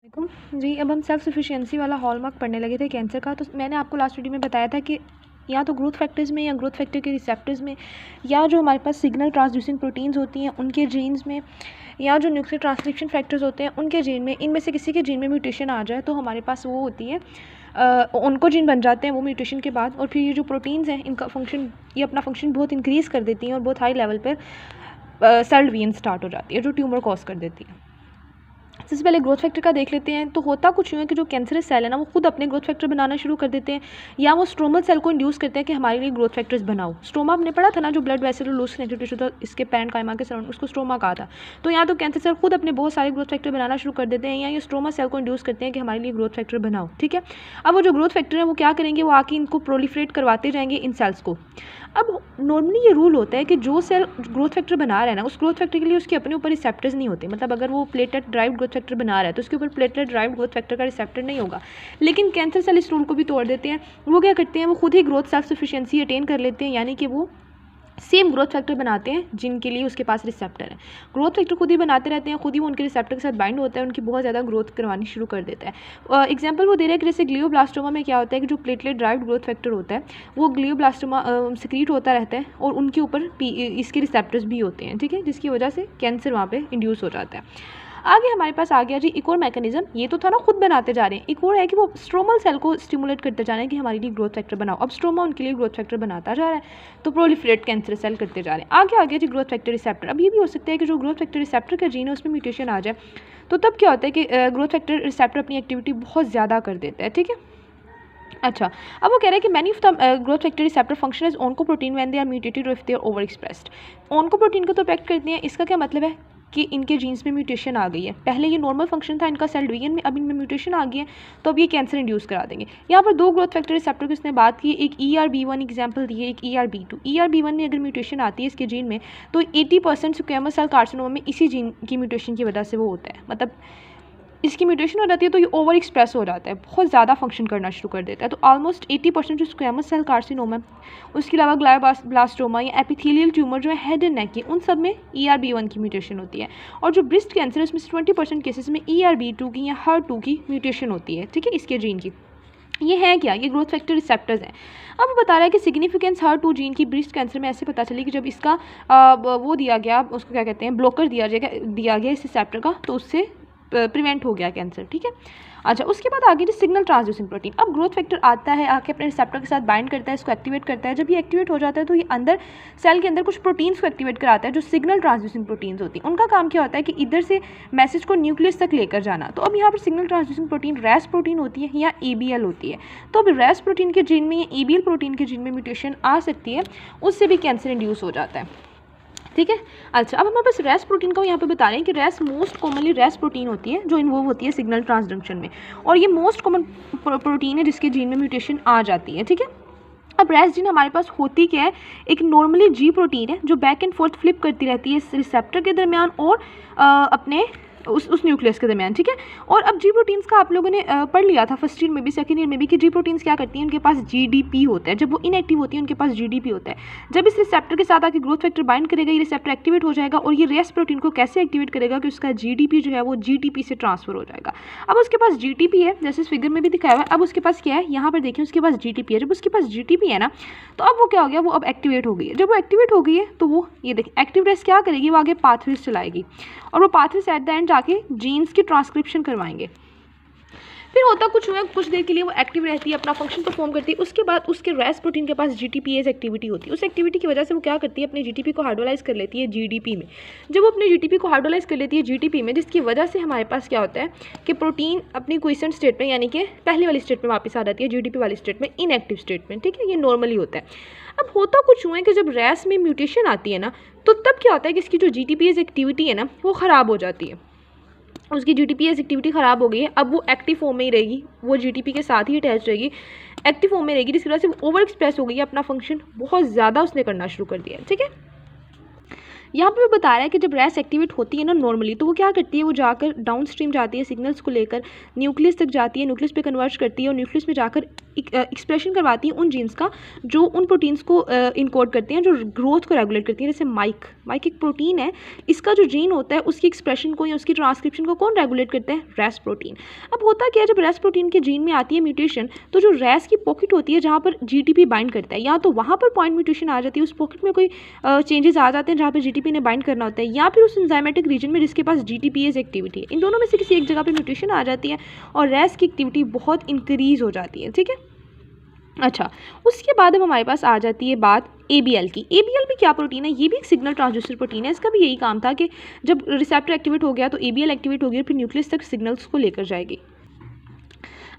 जी, अब हम self sufficiency वाला हॉलमार्क पढ़ने लगे थे कैंसर का। तो मैंने आपको लास्ट वीडियो में बताया था कि या तो ग्रोथ फैक्टर्स में या ग्रोथ फैक्टर के रिसेप्टर्स में या जो हमारे पास सिग्नल ट्रांसड्यूसिंग प्रोटीन्स होती हैं उनके जीन्स में या जो न्यूक्लियर ट्रांसक्रिप्शन फैक्टर्स होते हैं उनके जीन में, इनमें से किसी के जीन में म्यूटेशन आ जाए तो हमारे पास वो होती है उनको जीन बन जाते हैं वो म्यूटेशन के बाद। और फिर ये जो प्रोटीन्स हैं इनका फंक्शन, ये अपना फंक्शन बहुत इंक्रीज़ कर देती हैं और बहुत हाई लेवल पर सेल डिवीजन स्टार्ट हो जाती है जो ट्यूमर कॉज कर देती है। सबसे पहले ग्रोथ फैक्टर का देख लेते हैं। तो होता कुछ यूँ है कि जो कैंसरस सेल है ना वो खुद अपने ग्रोथ फैक्टर बनाना शुरू कर देते हैं या वो स्ट्रोमल सेल को इंड्यूस करते हैं कि हमारे लिए ग्रोथ फैक्टर्स बनाओ। स्ट्रोमा आपने पढ़ा था ना, जो blood vessel loose connective tissue था इसके पैरेन्काइमा के सराउंड, उसको स्ट्रोमा कहा था। तो यहाँ तो कैंसर सेल खुद अपने बहुत सारे ग्रोथ फैक्टर बनाना शुरू कर देते हैं या ये स्ट्रोमा सेल को इंड्यूस करते हैं कि हमारे लिए ग्रोथ फैक्टर बनाओ। ठीक है, अब वो जो ग्रोथ फैक्टर है वो क्या करेंगे, वो आके इनको प्रोलिफरेट करवाते जाएंगे इन सेल्स को। अब नॉर्मली ये रूल होता है कि जो सेल ग्रोथ फैक्टर बना रहा है ना उस ग्रोथ फैक्टर के लिए उसके अपने ऊपर रिसेप्टर्स नहीं होते। मतलब अगर वो प्लेटलेट ड्राइव्ड ग्रोथ फैक्टर बना रहा है तो उसके ऊपर प्लेटलेट ड्राइव्ड ग्रोथ फैक्टर का रिसेप्टर नहीं होगा। लेकिन कैंसर सेल इस रूल को भी तोड़ देते हैं। वो क्या करते हैं, वो खुद ही ग्रोथ सेल्फ सफिशिएंसी अटेन कर लेते हैं, यानी कि वो सेम ग्रोथ फैक्टर बनाते हैं जिनके लिए उसके पास रिसेप्टर है। ग्रोथ फैक्टर खुद ही बनाते रहते हैं, खुद ही वो उनके रिसेप्टर के साथ बाइंड होता है, उनकी बहुत ज़्यादा ग्रोथ करवानी शुरू कर देता है। एग्जांपल वो दे रहा है कि जैसे ग्लियोब्लास्टोमा में क्या होता है कि जो प्लेटलेट ड्राइव्ड ग्रोथ फैक्टर होता है वो ग्लियोब्लास्टोमा सिक्रीट होता रहता है और उनके ऊपर इसके रिसेप्टर्स भी होते हैं। ठीक है, जिसकी वजह से कैंसर वहाँ पर इंड्यूस हो जाता है। आगे हमारे पास आ गया जी एक और मैकेनिज्म। ये तो था ना खुद बनाते जा रहे हैं, एक और है कि वो स्ट्रोमल सेल को स्टिमुलेट करते जा रहे हैं कि हमारे लिए ग्रोथ फैक्टर बनाओ। अब स्ट्रोमा उनके लिए ग्रोथ फैक्टर बनाता जा रहा है तो प्रोलिफरेट कैंसर सेल करते जा रहे हैं। आगे आ गया जी ग्रोथ फैक्टर रिसेप्टर। अब ये भी हो सकता है कि जो ग्रोथ फैक्टर रिसेप्टर का जीन है उसमें म्यूटेशन आ जाए तो तब क्या होता है कि ग्रोथ फैक्टर रिसेप्टर अपनी एक्टिविटी बहुत ज़्यादा कर देता है। ठीक है, अच्छा, अब वो कह रहे हैं कि many of the growth factor receptor function is oncoprotein when they are mutated or if they are over expressed. Oncoprotein को तो अफेक्ट करते हैं। इसका क्या मतलब है कि इनके जीन्स में म्यूटेशन आ गई है। पहले ये नॉर्मल फंक्शन था इनका सेल डिवीजन में, अब इनमें म्यूटेशन आ गई है तो अब ये कैंसर इंड्यूस करा देंगे। यहाँ पर दो ग्रोथ फैक्टर रिसेप्टर की इसने बात की, एक ERB1 एग्जाम्पल दी है, एक ERB2। ERB1 में अगर म्यूटेशन आती है इसके जीन में तो 80% स्क्वैमस सेल कार्सिनोमा में इसी जीन की म्यूटेशन की वजह से वो होता है। मतलब इसकी म्यूटेशन हो जाती है तो ये ओवर एक्सप्रेस हो जाता है, बहुत ज़्यादा फंक्शन करना शुरू कर देता है। तो ऑलमोस्ट 80% जो स्क्वैमस सेल कार्सिनोमा है, उसके अलावा ग्लायोब्लास्टोमा या एपिथेलियल ट्यूमर जो है हेड एंड नेक की, उन सब में ERB1 की म्यूटेशन होती है। और जो ब्रेस्ट कैंसर है उसमें 20% केसेस में ERB2 की या HER2 की म्यूटेशन होती है। ठीक है, इसके जीन की। ये है क्या, ये ग्रोथ फैक्टर रिसेप्टर्स हैं। अब बता रहा है कि सिग्निफिकेंस HER2 जीन की ब्रेस्ट कैंसर में ऐसे पता चली कि जब इसका वो दिया गया, उसको क्या कहते हैं, ब्लॉकर दिया गया इस रिसेप्टर का, तो उससे प्रिवेंट हो गया कैंसर। ठीक है, अच्छा, उसके बाद आगे सिग्नल ट्रांसड्यूसिंग प्रोटीन। अब ग्रोथ फैक्टर आता है, आके अपने रिसेप्टर के साथ बाइंड करता है, इसको एक्टिवेट करता है। जब ये एक्टिवेट हो जाता है तो ये अंदर सेल के अंदर कुछ प्रोटीन्स को एक्टिवेट कराता है जो सिग्नल ट्रांसड्यूसिंग प्रोटीन्स होती हैं। उनका काम क्या होता है कि इधर से मैसेज को न्यूक्लियस तक लेकर जाना। तो अब यहाँ पर signal transducing protein race protein होती है या ABL होती है। तो अब रेस प्रोटीन के जीन में या ABL प्रोटीन के जीन में म्यूटेशन आ सकती है, उससे भी कैंसर इंड्यूस हो जाता है। ठीक है, अच्छा, अब हमारे पास रेस प्रोटीन का यहाँ पे बता रहे हैं कि Ras most commonly Ras protein होती है जो इन्वॉल्व होती है सिग्नल ट्रांसडक्शन में, और ये मोस्ट कॉमन प्रोटीन है जिसके जीन में म्यूटेशन आ जाती है। ठीक है, अब रेस जीन हमारे पास होती क्या है, एक नॉर्मली G प्रोटीन है जो बैक एंड फोर्थ फ्लिप करती रहती है इस रिसेप्टर के दरमियान और अपने उस न्यूक्लियस के दरमियान। ठीक है, और अब G प्रोटीन्स का आप लोगों ने पढ़ लिया था फर्स्ट ईयर में भी सेकंड ईयर में भी कि G प्रोटीन्स क्या करती हैं, उनके पास GDP होता है। जब वो इनएक्टिव होती है उनके पास GDP होता है। जब इस रिसेप्टर के साथ आके ग्रोथ फैक्टर बाइंड करेगा, ये रिसेप्टर एक्टिवेट हो जाएगा और ये रेस प्रोटीन को कैसे एक्टिवेट करेगा कि उसका GDP जो है वो GTP से ट्रांसफर हो जाएगा। अब उसके पास GTP है, जैसे इस फिगर में भी दिखाया हुआ है। अब उसके पास क्या है, यहाँ पर देखिए उसके पास GTP है। जब उसके पास GTP है ना तो अब वो क्या हो गया, वो अब एक्टिवेट हो गई है। जब वो एक्टिवेट हो गई है तो वो ये देखिए एक्टिव रेस क्या करेगी, वो आगे पाथवेज चलाएगी और वो पाथवेज एट द एंड जाके जीन्स की ट्रांसक्रिप्शन करवाएंगे। फिर होता कुछ हुआ, कुछ देर के लिए वो एक्टिव रहती है, अपना फंक्शन परफॉर्म करती है। उसके बाद उसके रेस प्रोटीन के पास GTPase एक्टिविटी होती है। उस एक्टिविटी की वजह से वो क्या करती है, अपने GTP को हाइड्रोलाइज कर लेती है GDP में। जब वो अपने GTP को हाइड्रोलाइज कर लेती है GTP में, जिसकी वजह से हमारे पास क्या होता है कि प्रोटीन अपनी क्विसेंट स्टेट में, यानी कि पहले वाली स्टेट में वापस आ जाती है, GDP वाली स्टेट में, इनएक्टिव स्टेट में। ठीक है, ये नॉर्मली होता है। अब होता कुछ हुआ है कि जब रेस में म्यूटेशन आती है ना तो तब क्या होता है कि इसकी जो GTPase एक्टिविटी है ना वो ख़राब हो जाती है। उसकी GTPase एक्टिविटी ख़राब हो गई है, अब वो एक्टिव फॉर्म में ही रहेगी, वो GTP के साथ ही अटैच रहेगी, एक्टिव फॉर्म में रहेगी, जिसकी वजह से वो ओवर एक्सप्रेस हो गई है, अपना फंक्शन बहुत ज़्यादा उसने करना शुरू कर दिया है। ठीक है, यहाँ पे वो बता रहा है कि जब रेस एक्टिवेट होती है ना नॉर्मली, तो वो क्या करती है, वो जाकर डाउन स्ट्रीम जाती है सिग्नल्स को लेकर, न्यूक्लियस तक जाती है, न्यूक्लियस पे कन्वर्ट करती है और न्यूक्लियस में जाकर एक्सप्रेशन करवाती है उन जीन्स का जो उन प्रोटीन्स को इनकोड करते हैं, जो ग्रोथ को रेगुलेट करती है। जैसे माइक एक प्रोटीन है, इसका जो जीन होता है उसकी एक्सप्रेशन को या उसकी ट्रांसक्रिप्शन को कौन रेगुलेट करते हैं, रेस प्रोटीन। अब होता क्या है, जब रेस प्रोटीन के जीन में आती है म्यूटेशन, तो जो रेस की पॉकेट होती है जहाँ पर जीटीपी बाइंड करता है, या तो वहाँ पर पॉइंट म्यूटेशन आ जाती है, उस पॉकेट में कोई चेंजेस आ जाते हैं जहाँ पर जीटीपी ने बाइंड करना होता है, या फिर उस एंजाइमेटिक रीजन में जिसके पास जीटीपीएस एक्टिविटी है, इन दोनों में से किसी एक जगह पर म्यूटेशन आ जाती है और रेस की एक्टिविटी बहुत इंक्रीज हो जाती है। ठीक है, अच्छा, उसके बाद अब हमारे पास आ जाती है बात ABL की। ABL भी क्या प्रोटीन है, ये भी एक सिग्नल ट्रांसड्यूसर प्रोटीन है। इसका भी यही काम था कि जब रिसेप्टर एक्टिवेट हो गया तो ABL एक्टिवेट हो गया, फिर न्यूक्लियस तक सिग्नल्स को लेकर जाएगी।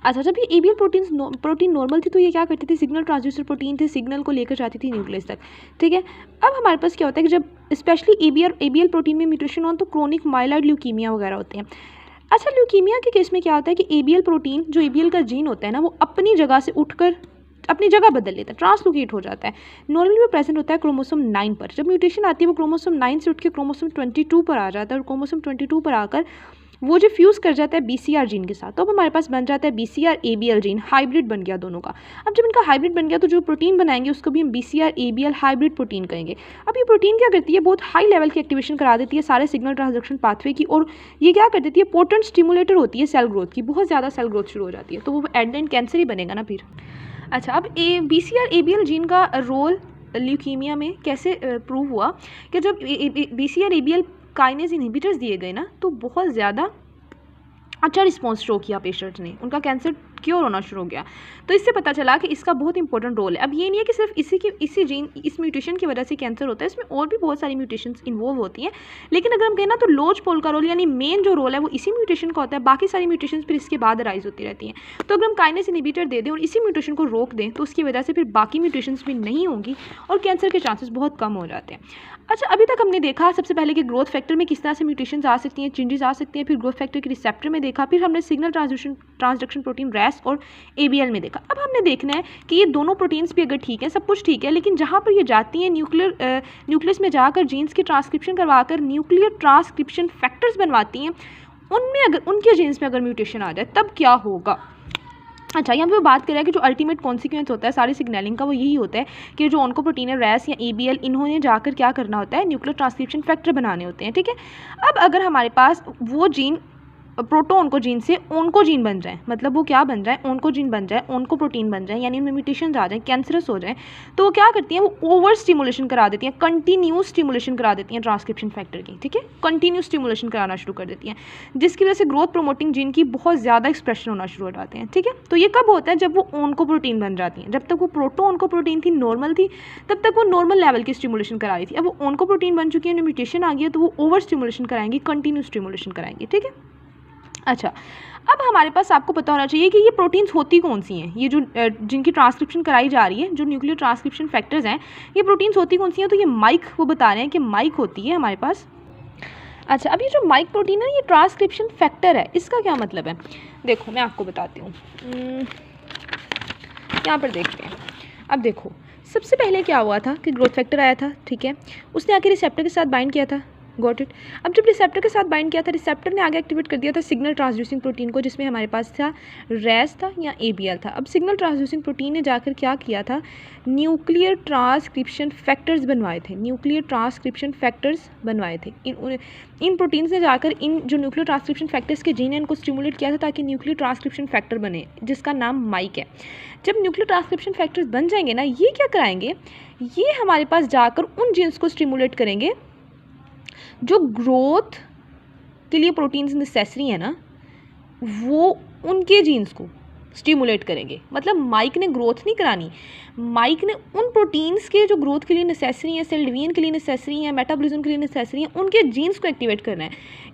अच्छा, जब ये ABL प्रोटीन नॉर्मल थी तो ये क्या करती थी, सिग्नल ट्रांसड्यूसर प्रोटीन थी, सिग्नल को लेकर जाती थी न्यूक्लियस तक। ठीक है, अब हमारे पास क्या होता है कि जब स्पेशली ABL प्रोटीन में म्यूटेशन हो तो क्रोनिक माइलॉइड ल्यूकीमिया वगैरह होते हैं। अच्छा, ल्यूकीमिया के केस में क्या होता है कि ABL प्रोटीन, जो ABL का जीन होता है ना, वो अपनी जगह से उठकर अपनी जगह बदल लेता है, ट्रांसलोकेट हो जाता है। नॉर्मली वो प्रेजेंट होता है क्रोमोसोम 9 पर। जब म्यूटेशन आती है वो क्रोमोसोम 9 से उठ के क्रोमोसोम 22 पर आ जाता है और क्रोमोसोम 22 पर आकर वो जो फ्यूज़ कर जाता है BCR जीन के साथ, तो अब हमारे पास बन जाता है BCR ABL जीन, हाइब्रिड बन गया दोनों का। अब जब इनका हाइब्रिड बन गया तो जो प्रोटीन बनाएंगे उसको भी हम BCR ABL हाइब्रिड प्रोटीन कहेंगे। अब ये प्रोटीन क्या करती है, बहुत हाई लेवल की एक्टिवेशन करा देती है सारे सिग्नल ट्रांसडक्शन पाथवे की, और ये क्या कर देती है, पोटेंट स्टिमुलेटर होती है सेल ग्रोथ की, बहुत ज़्यादा सेल ग्रोथ शुरू हो जाती है, तो वो एट द एंड कैंसर ही बनेगा ना फिर। अच्छा, अब BCR ABL जीन का रोल ल्यूकीमिया में कैसे प्रूव हुआ कि जब BCR ABL काइनेज इनहिबिटर्स दिए गए ना, तो बहुत ज़्यादा अच्छा रिस्पॉन्स शो किया पेशेंट्स ने, उनका कैंसर क्योर होना शुरू हो गया। तो इससे पता चला कि इसका बहुत इंपॉर्टेंट रोल है। अब ये नहीं है कि सिर्फ इसी जीन, इस म्यूटेशन की वजह से कैंसर होता है, इसमें और भी बहुत सारी म्यूटेशंस इन्वॉल्व होती हैं, लेकिन अगर हम कहें ना तो लोज पोल का रोल यानी मेन जो रोल है वो इसी म्यूटेशन का होता है, बाकी सारी म्यूटेशंस फिर इसके बाद राइज होती रहती हैं। तो अगर हम काइनेज इनहिबिटर दे दें और इसी म्यूटेशन को रोक दें तो उसकी वजह से फिर बाकी म्यूटेशंस भी नहीं होंगी और कैंसर के चांसेस बहुत कम हो जाते हैं। अच्छा, अभी तक हमने देखा सबसे पहले कि ग्रोथ फैक्टर में किस तरह से म्यूटेशंस आ सकती हैं, चेंजेस आ सकती हैं, फिर ग्रोथ फैक्टर के रिसेप्टर में देखा, फिर हमने सिग्नल ट्रांसडक्शन प्रोटीन रेस और ABL में देखा। अब हमने देखना है कि ये दोनों प्रोटीन्स भी अगर ठीक है, सब कुछ ठीक है, लेकिन जहाँ पर ये जाती हैं न्यूक्लियस में जाकर जीन्स की ट्रांसक्रिप्शन करवाकर न्यूक्लियर ट्रांसक्रिप्शन फैक्टर्स बनवाती हैं, उनमें अगर उनके जीन्स में अगर म्यूटेशन आ जाए तब क्या होगा। अच्छा, यहाँ पे बात करें कि जो अल्टीमेट कॉन्सिक्वेंस होता है सारी सिग्नलिंग का वो यही होता है कि जो ऑन्कोप्रोटीन है रेस या ABL, इन्होंने जाकर क्या करना होता है, न्यूक्लियर ट्रांसक्रिप्शन फैक्टर बनाने होते हैं। ठीक है, अब अगर हमारे पास वो जीन प्रोटोऑन्कोजीन से ओन्कोजीन बन जाए, मतलब वो क्या बन जाए, ओन्कोजीन बन जाए, ओन्कोप्रोटीन बन जाए, यानी उनमें म्यूटेशंस आ जाए, कैंसरस हो जाए, तो वो क्या करती हैं, वो ओवर स्टिमुलेशन करा देती हैं, कंटिन्यूस स्टिमुलेशन करा देती हैं ट्रांसक्रिप्शन फैक्टर की। ठीक है, कंटिन्यूस स्टिमुलेशन कराना शुरू कर देती हैं, जिसकी वजह से ग्रोथ प्रोमोटिंग जीन की बहुत ज़्यादा एक्सप्रेशन होना शुरू हो जाते हैं। ठीक है, तो ये कब होता है, जब वो ओन्कोप्रोटीन बन जाती हैं। जब तक वो प्रोटोऑन्कोप्रोटीन थी, नॉर्मल थी, तब तक वो नॉर्मल लेवल की स्टिमुलेशन करा रही थी। अब वो ओन्कोप्रोटीन बन चुकी है, म्यूटेशन आ गया, तो वो ओवर स्टिमुलेशन कराएंगी, कंटिन्यूस स्टिमुलेशन कराएंगी। ठीक है, अच्छा, अब हमारे पास आपको पता होना चाहिए कि ये प्रोटीन्स होती कौन सी हैं, ये जो जिनकी ट्रांसक्रिप्शन कराई जा रही है, जो न्यूक्लियर ट्रांसक्रिप्शन फैक्टर्स हैं, ये प्रोटीन्स होती कौन सी हैं। तो ये माइक, वो बता रहे हैं कि माइक होती है हमारे पास। अच्छा, अब ये जो माइक प्रोटीन है ये ट्रांसक्रिप्शन फैक्टर है, इसका क्या मतलब है, देखो मैं आपको बताती हूँ। यहाँ पर देखते हैं। अब देखो, सबसे पहले क्या हुआ था कि ग्रोथ फैक्टर आया था, ठीक है, उसने आके रिसेप्टर के साथ बाइंड किया था, गॉट इट। अब जब रिसेप्टर के साथ बाइंड किया था, रिसेप्टर ने आगे एक्टिवेट कर दिया था सिग्नल ट्रांसड्यूसिंग प्रोटीन को, जिसमें हमारे पास था रेस था या ABL था। अब सिग्नल ट्रांसड्यूसिंग प्रोटीन ने जाकर क्या किया था, न्यूक्लियर ट्रांसक्रिप्शन फैक्टर्स बनवाए थे, न्यूक्लियर ट्रांसक्रिप्शन फैक्टर्स बनवाए थे। इन प्रोटीन्स ने जाकर इन जो न्यूक्लियर ट्रांसक्रिप्शन फैक्टर्स के जीन है इनको स्टिमुलेट किया था ताकि न्यूक्लियर ट्रांसक्रिप्शन फैक्टर बने, जिसका नाम माइक है। जब न्यूक्लियर ट्रांसक्रिप्शन फैक्टर्स बन जाएंगे ना, ये क्या कराएंगे, ये हमारे पास जाकर उन जीन्स को स्टिमुलेट करेंगे जो ग्रोथ के लिए प्रोटीन्स नेसेसरी है ना, वो उनके जीन्स को स्टिमुलेट करेंगे। मतलब माइक ने ग्रोथ नहीं करानी, माइक ने उन प्रोटीन्स के जो ग्रोथ के लिए नेसेसरी हैं, सेल डिवीजन के लिए नेसेसरी हैं, मेटाबॉलिज्म के लिए नेसेसरी हैं, उनके जीन्स को एक्टिवेट करना है।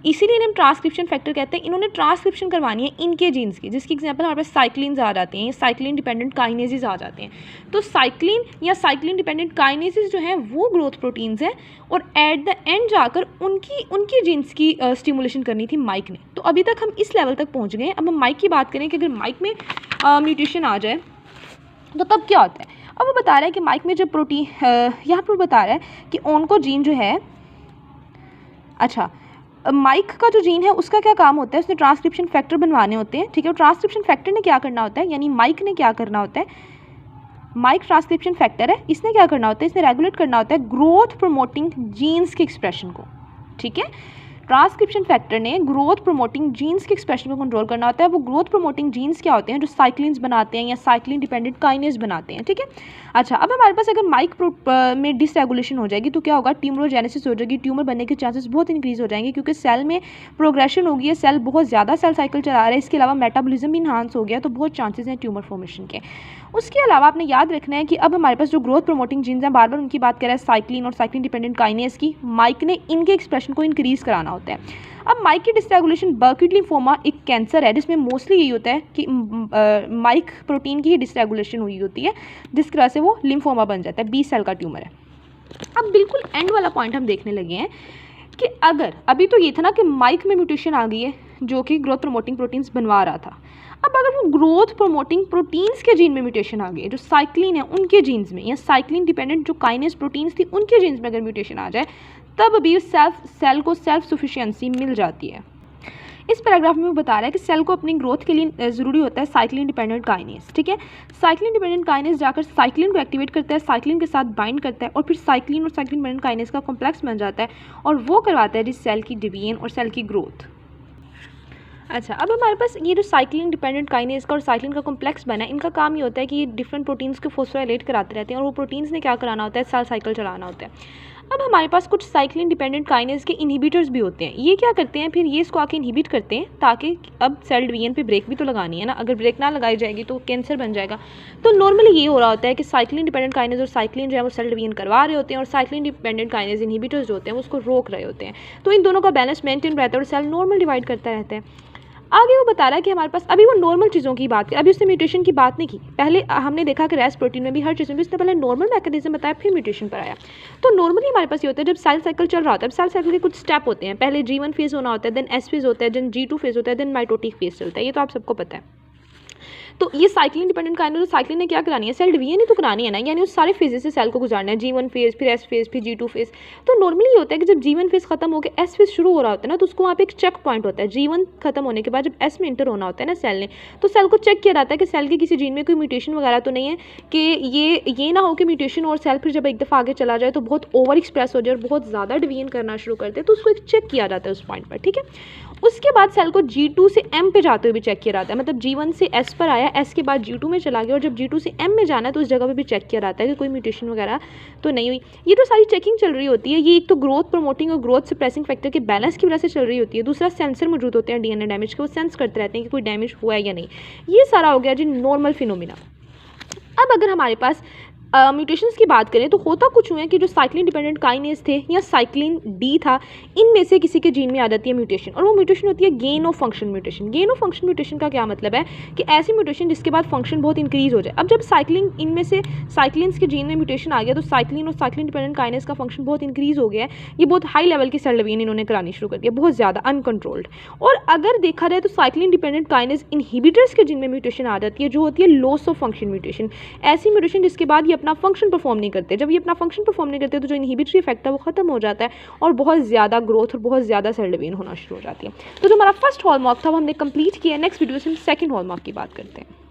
इसीलिए हम ट्रांसक्रिप्शन फैक्टर कहते हैं। इन्होंने ट्रांसक्रिप्शन करवानी है इनके जीन्स की, जिसकी एग्जांपल हमारे पास साइक्लिन्स आ जाते हैं, साइक्लिन डिपेंडेंट काइनेजेस आ जाते हैं। तो साइक्लिन या साइक्लिन डिपेंडेंट काइनेजेस जो हैं वो ग्रोथ प्रोटीन्स हैं, और एट द एंड जाकर उनकी जीन्स की स्टिमुलेशन करनी थी माइक ने। तो अभी तक हम इस लेवल तक पहुँच गए। अब हम माइक की बात करें कि अगर माइक में म्यूटेशन आ जाए तो तब क्या होता है। अब वो बता रहा है कि माइक में जब प्रोटीन यहाँ पर बता रहा है कि ओन्कोजीन जो है अच्छा, माइक का जो जीन है उसका क्या काम होता है, उसने ट्रांसक्रिप्शन फैक्टर बनवाने होते हैं, ठीक है। और ट्रांसक्रिप्शन फैक्टर ने क्या करना होता है, यानी माइक ने क्या करना होता है, माइक ट्रांसक्रिप्शन फैक्टर है, इसने क्या करना होता है, इसने रेगुलेट करना होता है ग्रोथ प्रमोटिंग जीन्स के एक्सप्रेशन को, ठीक है। ट्रांसक्रिप्शन फैक्टर ने ग्रोथ प्रमोटिंग जीन्स के एक्सप्रेशन को कंट्रोल करना होता है। वो ग्रोथ प्रमोटिंग जीन्स क्या होते हैं, जो साइक्लिन्स बनाते हैं या साइक्लिन डिपेंडेंट काइनेज बनाते हैं, ठीक है। अच्छा, अब हमारे पास अगर माइक में डिसरेगुलेशन हो जाएगी तो क्या होगा, ट्यूमरोजेनेसिस हो जाएगी, ट्यूमर बनने के चांसेस बहुत इंक्रीज हो जाएंगे, क्योंकि सेल में प्रोग्रेशन होगी है, सेल बहुत ज़्यादा सेल साइकिल चला रहा है, इसके अलावा मेटाबॉलिज्म भी इन्हांस हो गया, तो बहुत चांसेस हैं ट्यूमर फॉर्मेशन के। उसके अलावा आपने याद रखना है कि अब हमारे पास जो ग्रोथ प्रमोटिंग जीन्स हैं, बार बार उनकी बात कर रहा है साइक्लिन और साइक्लिन डिपेंडेंट काइनेज की, माइक ने इनके एक्सप्रेशन को इंक्रीज कराना होता है। अब माइक की डिसरेगुलेशन बर्किट लिम्फोमा एक कैंसर है जिसमें मोस्टली यही होता है कि माइक प्रोटीन की ही डिसरेगुलेशन हुई होती है, जिस तरह से वो लिम्फोमा बन जाता है, 20 सेल का ट्यूमर है। अब बिल्कुल एंड वाला पॉइंट हम देखने लगे हैं कि अगर अभी तो ये था ना कि माइक में म्यूटेशन आ गई है जो कि ग्रोथ प्रमोटिंग प्रोटीन्स बनवा रहा था, अब अगर वो ग्रोथ प्रमोटिंग प्रोटीन्स के जीन में म्यूटेशन आ गई है, जो साइक्लिन है उनके जीन्स में, या साइक्लिन डिपेंडेंट जो काइनेज प्रोटीन्स थी उनके जीन्स में अगर म्यूटेशन आ जाए, तब भी सेल को सेल्फ सफिशिएंसी मिल जाती है। इस पैराग्राफ में वो बता रहा है कि सेल को अपनी ग्रोथ के लिए ज़रूरी होता है साइक्लिन डिपेंडेंट काइनेज, ठीक है। साइक्लिन डिपेंडेंट काइनेज जाकर साइक्लिन को एक्टिवेट करता है, साइक्लिन के साथ बाइंड करता है और फिर साइक्लिन और साइक्लिन डिपेंडेंट काइनेज का कॉम्प्लेक्स बन जाता है और वो करवाता है जिस सेल की डिवीजन और सेल की ग्रोथ। अच्छा, अब हमारे पास ये जो साइक्लिन डिपेंडेंट काइनेज का और साइक्लिन का कॉम्प्लेक्स बना है, इनका काम ये होता है कि ये डिफरेंट प्रोटीन्स को फोस्फोराइलेट कराते रहते हैं और वो प्रोटीन्स ने क्या कराना होता है, सेल साइकिल चलाना होता है। अब हमारे पास कुछ साइक्लिन डिपेंडेंट काइनेज के इनहिबिटर्स भी होते हैं, ये क्या करते हैं, फिर ये इसको आके इनहिबिट करते हैं ताकि अब सेल डिवीजन पे ब्रेक भी तो लगानी है ना, अगर ब्रेक ना लगाई जाएगी तो कैंसर बन जाएगा। तो नॉर्मली ये हो रहा होता है कि साइक्लिन डिपेंडेंट काइनेज और साइक्लिन जो है वो सेल डिवीजन करवा रहे होते हैं और साइक्लिन डिपेंडेंट काइनेज इनहिबिटर्स जो होते हैं वो उसको रोक रहे होते हैं, तो इन दोनों का बैलेंस मेंटेन रहता है और सेल नॉर्मल डिवाइड करता रहता है। आगे वो बता रहा है कि हमारे पास अभी वो नॉर्मल चीज़ों की बात की, अभी उसने म्यूटेशन की बात नहीं की। पहले हमने देखा कि रेस्ट प्रोटीन में भी हर चीज़ में भी उसने पहले नॉर्मल मैकेनिज्म बताया, फिर म्यूटेशन पर आया। तो नॉर्मली हमारे पास ये होता है जब सेल साइकिल चल रहा होता है, सेल साइकिल के कुछ स्टेप होते हैं, पहले G1 फेज होना होता है, देन S फेज होता है, देन G2 फेज होता है, देन माइटोटिक फेज चलता है, ये तो आप सबको पता है। तो ये साइक्लिन डिपेंडेंट काइनेज और साइक्लिन ने क्या करानी है, सेल डिवीजन ही तो करानी है ना, यानी उस सारे फेजेस से सेल को गुजारना है, G1 फेज, फिर S फेज, फिर G2 फेज। तो नॉर्मली ये होता है कि जब G1 फेज खत्म होकर S फेज शुरू हो रहा होता है ना, तो उसको वहाँ पे एक चेक पॉइंट होता है। G1 खत्म होने के बाद जब S में इंटर होना होता है ना सेल ने, तो सेल को चेक किया जाता है कि सेल के किसी जीन में कोई म्यूटेशन वगैरह तो नहीं है, कि ये ना हो कि म्यूटेशन और सेल फिर जब एक दफ़ा आगे चला जाए तो बहुत ओवर एक्सप्रेस हो जाए और बहुत ज़्यादा डिवीजन करना शुरू करते हैं, तो उसको एक चेक किया जाता है उस पॉइंट पर, ठीक है। उसके बाद सेल को G2 से M पे जाते हुए भी चेक किया जाता है, मतलब G1 से S पर आया, S के बाद G2 में चला गया और जब G2 से M में जाना है तो उस जगह पे भी चेक किया जाता है कि कोई म्यूटेशन वगैरह तो नहीं हुई। ये तो सारी चेकिंग चल रही होती है, ये एक तो ग्रोथ प्रमोटिंग और ग्रोथ सप्रेसिंग फैक्टर के बैलेंस की वजह से चल रही होती है, दूसरा सेंसर मौजूद होते हैं DNA डैमेज के, वो सेंस करते रहते हैं कि कोई डैमेज हुआ है या नहीं। ये सारा हो गया जी नॉर्मल फिनोमिना। अब अगर हमारे पास म्यूटेशंस की बात करें तो होता कुछ हुआ है कि जो साइक्लिन डिपेंडेंट काइनेज थे या साइक्लिन डी था, इनमें से किसी के जीन में आ जाती है म्यूटेशन, और वो म्यूटेशन होती है gain of function mutation. Gain of function mutation का क्या मतलब है कि ऐसी म्यूटेशन जिसके बाद फंक्शन बहुत इंक्रीज हो जाए। अब जब साइक्लिन इनमें से साइक्लिन्स के जीन में म्यूटेशन आ गया तो साइक्लिन और साइक्लिन डिपेंडेंट काइनेज का फंक्शन बहुत इंक्रीज हो गया है, ये बहुत हाई लेवल की सेल डिवीजन इन्होंने करानी शुरू कर दिया, बहुत ज़्यादा अनकंट्रोल्ड। और अगर देखा जाए तो साइक्लिन डिपेंडेंट काइनेज इनहिबिटर्स के जीन में म्यूटेशन आ जाती है जो होती है लॉस ऑफ फंक्शन म्यूटेशन, ऐसी म्यूटेशन जिसके बाद ये अपना फंक्शन परफॉर्म नहीं करते। जब ये अपना फंक्शन परफॉर्म नहीं करते तो जो इनहिबिटरी इफेक्ट है वो खत्म हो जाता है और बहुत ज़्यादा ग्रोथ और बहुत ज़्यादा सेल डिवीजन होना शुरू हो जाती है। तो जो हमारा फर्स्ट हॉलमार्क था वो हमने कंप्लीट किया। नेक्स्ट वीडियो से हम सेकंड हॉलमार्क की बात करते हैं।